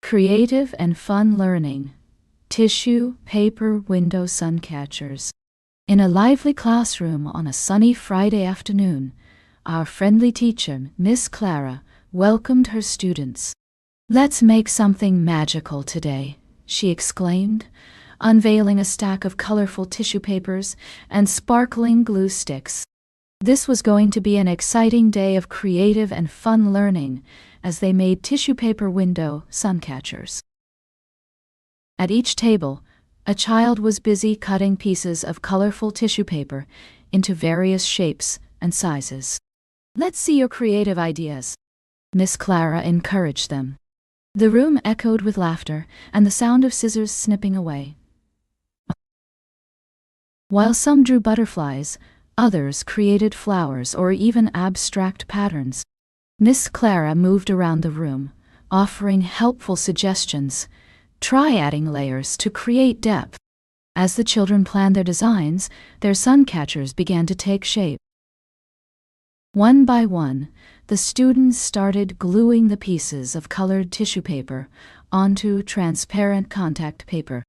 Creative and fun learning. Tissue-Paper Window Suncatchers. In a lively classroom on a sunny Friday afternoon, our friendly teacher, Miss Clara, welcomed her students. "Let's make something magical today," she exclaimed, unveiling a stack of colorful tissue papers and sparkling glue sticks. This was going to be an exciting day of creative and fun learning as they made tissue paper window suncatchers. At each table, a child was busy cutting pieces of colorful tissue paper into various shapes and sizes. "Let's see your creative ideas," Miss Clara encouraged them. The room echoed with laughter and the sound of scissors snipping away. While some drew butterflies, others created flowers or even abstract patterns. Miss Clara moved around the room, offering helpful suggestions. "Try adding layers to create depth." As the children planned their designs, their suncatchers began to take shape. One by one, the students started gluing the pieces of colored tissue paper onto transparent contact paper.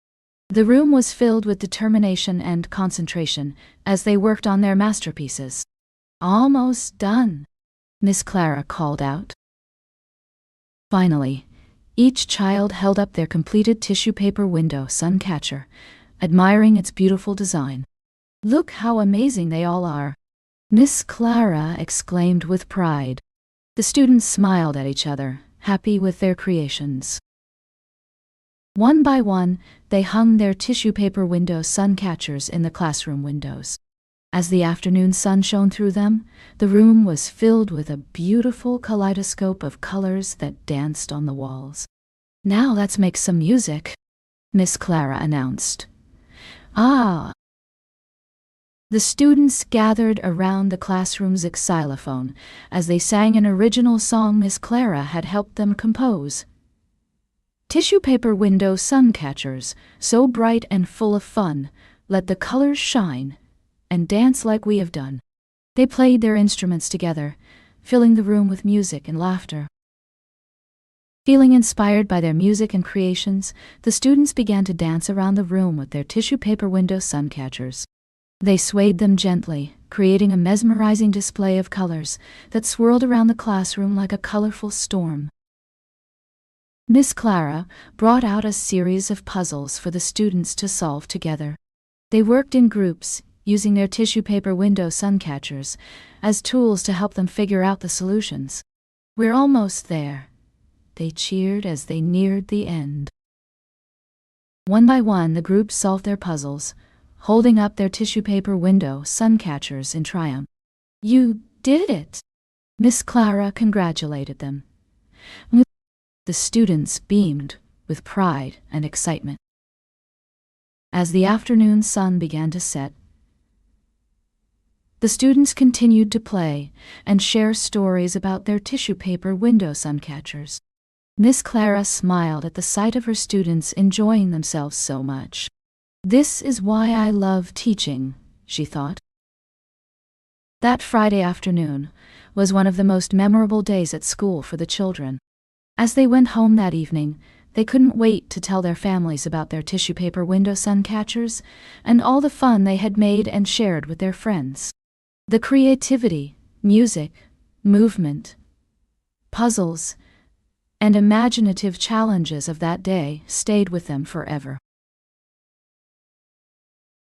The room was filled with determination and concentration as they worked on their masterpieces. "Almost done," Miss Clara called out. Finally, each child held up their completed tissue paper window suncatcher, admiring its beautiful design. "Look how amazing they all are," Miss Clara exclaimed with pride. The students smiled at each other, happy with their creations. One by one, they hung their tissue paper window suncatchers in the classroom windows. As the afternoon sun shone through them, the room was filled with a beautiful kaleidoscope of colors that danced on the walls. "Now let's make some music," Miss Clara announced. "Ah!" The students gathered around the classroom's xylophone as they sang an original song Miss Clara had helped them compose. "Tissue paper window suncatchers, so bright and full of fun, let the colors shine and dance like we have done." They played their instruments together, filling the room with music and laughter. Feeling inspired by their music and creations, the students began to dance around the room with their tissue paper window suncatchers. They swayed them gently, creating a mesmerizing display of colors that swirled around the classroom like a colorful storm. Miss Clara brought out a series of puzzles for the students to solve together. They worked in groups, using their tissue paper window suncatchers as tools to help them figure out the solutions. "We're almost there," they cheered as they neared the end. One by one, the group solved their puzzles, holding up their tissue paper window suncatchers in triumph. "You did it!" Miss Clara congratulated them. The students beamed with pride and excitement. As the afternoon sun began to set, the students continued to play and share stories about their tissue paper window suncatchers. Miss Clara smiled at the sight of her students enjoying themselves so much. "This is why I love teaching," she thought. That Friday afternoon was one of the most memorable days at school for the children. As they went home that evening, they couldn't wait to tell their families about their tissue paper window suncatchers and all the fun they had made and shared with their friends. The creativity, music, movement, puzzles, and imaginative challenges of that day stayed with them forever.